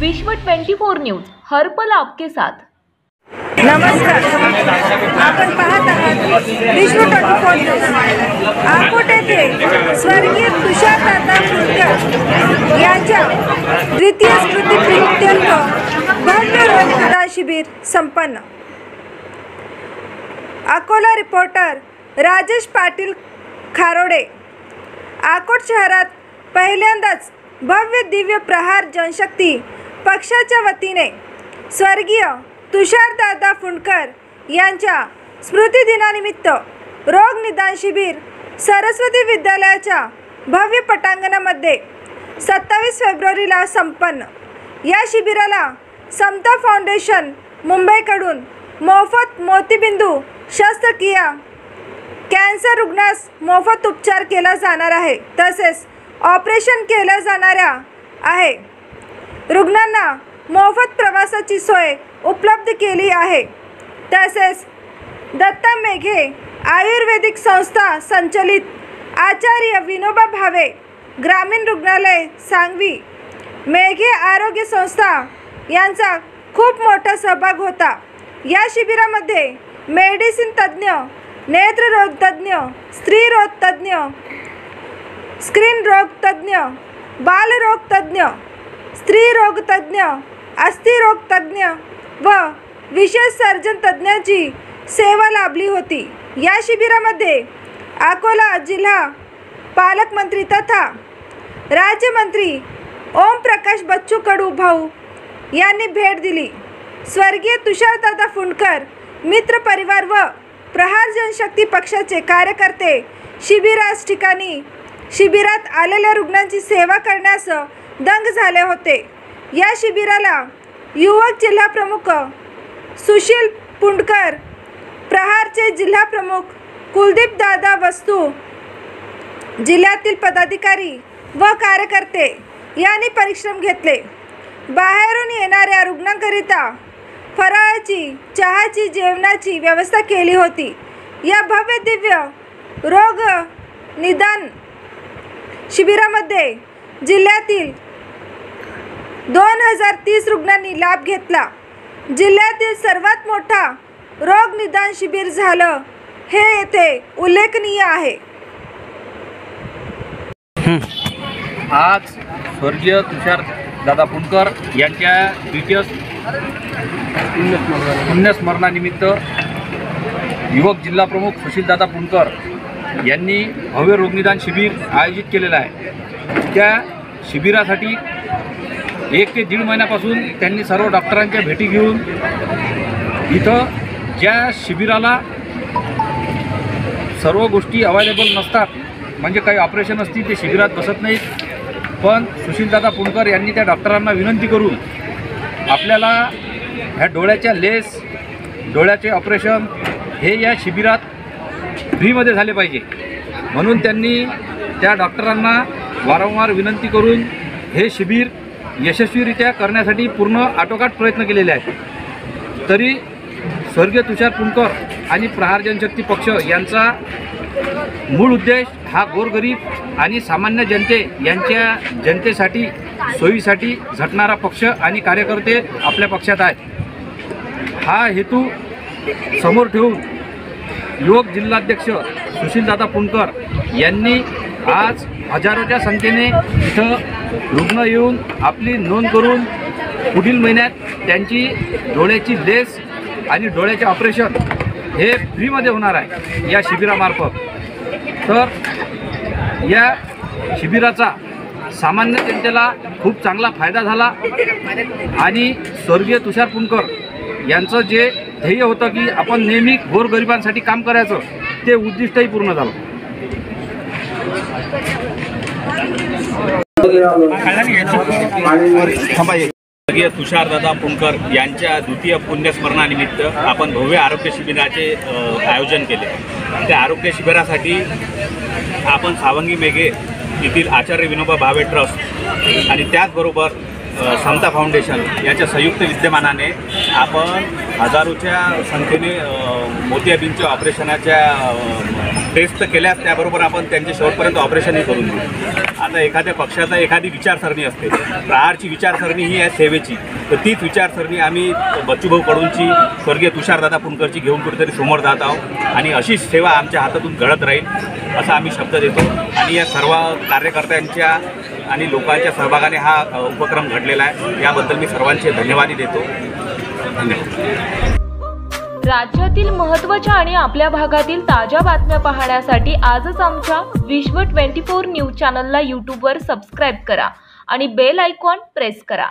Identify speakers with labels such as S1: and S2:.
S1: विश्व 24 न्यूज हर पल आपके साथ।
S2: नमस्कार, आपण पाहत आहात विश्व 24 न्यूज। अकोट येथे स्वर्गीय तुषारदादा फुंडकर यांच्या द्वितीय स्मृतिप्रीत्यर्थ भव्य रक्तदान शिबिर संपन्न। अकोला रिपोर्टर राजेश पाटील खारोडे। अकोट शहरात पहिल्यांदाच भव्य दिव्य प्रहार जनशक्ती पक्षाच्या वतीने स्वर्गीय तुषारदादा फुंडकर यांच्या स्मृतिदिनानिमित्त रोग निदान शिबिर सरस्वती विद्यालयाच्या भव्य पटांगणामध्ये 27 फेब्रुवारीला संपन्न। या शिबिराला समता फाउंडेशन मुंबईकडून मोफत मोतीबिंदू शस्त्रक्रिया, कॅन्सर रुग्णास मोफत उपचार केला जाणार आहे, तसेच ऑपरेशन केलं जाणार आहे। रुग्णांना मोफत प्रवासाची सोय उपलब्ध केली आहे। तसेच दत्ता मेघे आयुर्वेदिक संस्था संचलित आचार्य विनोबा भावे ग्रामीण रुग्णालय सांगवी, मेघे आरोग्य संस्था यांचा खूप मोठा सहभाग होता। या शिबिरामध्ये मेडिसिन तज्ञ, नेत्ररोग तज्ञ, स्त्रीरोग तज्ञ, स्क्रीन रोग तज्ञ, बालरोग तज्ञ, स्त्रीरोग तज्ञ, अस्थिरोग तज्ञ व विशेष सर्जन तज्ञांची सेवा लाभली होती। या शिबिरामध्ये अकोला जिल्हा पालकमंत्री तथा राज्यमंत्री ओम प्रकाश बच्चू कडू भाऊ यांनी भेट दिली। स्वर्गीय तुषारदादा फुंडकर मित्र परिवार व प्रहार जनशक्ती पक्षाचे कार्यकर्ते शिबिरात आलेल्या रुग्णांची सेवा करण्यास दंग झाले होते। या शिबिराला युवक जिल्हा प्रमुख सुशील पुंडकर, प्रहारचे जिल्हा प्रमुख कुलदीप दादा वस्तू, जिल्ह्यातील पदाधिकारी व कार्यकर्ते यांनी परिश्रम घेतले। बाहेरून येणाऱ्या रुग्णांकरिता फराळाची, चहाची, जेवणाची व्यवस्था केली होती। या भव्य दिव्य रोग निदान शिबिरामध्ये जिल्ह्यातील 2030 रुग्णांनी लाभ घेतला। जिल्ह्यातील सर्वात मोठा रोग निदान शिबिर झालं हे येथे उल्लेखनीय आहे।
S3: आज स्वर्गीय तुषारदादा फुंडकर यांच्या द्वितीय पुण्यस्मरणानिमित्त युवक जिल्हा प्रमुख सुशीलदादा फुंडकर यांनी भव्य रोगनिदान शिबिर आयोजित केलेलं आहे। त्या शिबिरासाठी 1 ते 1.5 महिन्यापासून त्यांनी सर्व डॉक्टरांच्या भेटी घेऊन इथं ज्या शिबिराला सर्व गोष्टी अवेलेबल नसतात, म्हणजे काही ऑपरेशन असतील ते शिबिरात बसत नाहीत, पण सुशीलदादा फुंडकर यांनी त्या डॉक्टरांना विनंती करून आपल्याला ह्या डोळ्याच्या लेस, डोळ्याचे ऑपरेशन हे या शिबिरात फ्रीमध्ये झाले पाहिजे, म्हणून त्यांनी त्या डॉक्टरांना वारंवार विनंती करून हे शिबिर यशस्वीरित्या करण्यासाठी पूर्ण आटोकाट प्रयत्न केलेले आहेत। तरी स्वर्गीय तुषार फुंडकर आणि प्रहार जनशक्ती पक्ष यांचा मूळ उद्देश हा गोरगरीब आणि सामान्य यांच्या जनतेसाठी, सोयीसाठी झटणारा पक्ष आणि कार्यकर्ते आपल्या पक्षात आहेत। हा हेतू समोर ठेवून युवक जिल्हाध्यक्ष सुशीलदादा फुंडकर यांनी आज हजारोच्या संख्येने इथं रुग्ण येऊन आपली नोंद करून पुढील महिन्यात त्यांची डोळ्याची लेस आणि डोळ्याचे ऑपरेशन हे फ्रीमध्ये होणार आहे या शिबिरामार्फत। तर या शिबिराचा सामान्य जनतेला खूप चांगला फायदा झाला आणि स्वर्गीय तुषार फुंडकर यांचं जे ध्येय होतं की आपण नेहमी गोरगरिबांसाठी काम करायचं, ते उद्दिष्टही पूर्ण झालं।
S4: स्वर्गीय तुषारदादा फुंडकर यांच्या द्वितीय पुण्यस्मरणानिमित्त आपण भव्य आरोग्य शिबिराचे आयोजन केले। त्या आरोग्य शिबिरासाठी आपण सावंगी मेघे येथील आचार्य विनोबा भावे ट्रस्ट आणि त्याचबरोबर समता फाउंडेशन याच्या संयुक्त विद्यमानाने आपण हजारोच्या संख्येने मोतियाबिंदूच्या ऑपरेशनाच्या टेस्ट तर केल्यास त्याबरोबर आपण त्यांचे शेवटपर्यंत ऑपरेशनही करून देऊ. आता एखाद्या पक्षाचा एखादी विचारसरणी असते, प्रहारची विचारसरणी ही आहे सेवेची, तर तीच विचारसरणी आम्ही बच्चूभाऊ कडूंची, स्वर्गीय तुषारदादा पुणकरची घेऊन कुठेतरी समोर जात आहोत आणि अशीच सेवा आमच्या हातातून घडत राहील असा आम्ही शब्द देतो. आणि या सर्व कार्यकर्त्यांच्या आणि लोकांच्या सहभागाने हा उपक्रम घडलेला आहे. याबद्दल मी सर्वांचे धन्यवाद देतो. धन्यवाद.
S1: राज्यातील महत्त्वाच्या आणि आपल्या भागातील ताज्या बातम्या पाहण्यासाठी आजच आमच्या विश्व 24 न्यूज चॅनलला यूट्यूबवर सबस्क्राईब करा आणि बेल आयकॉन प्रेस करा.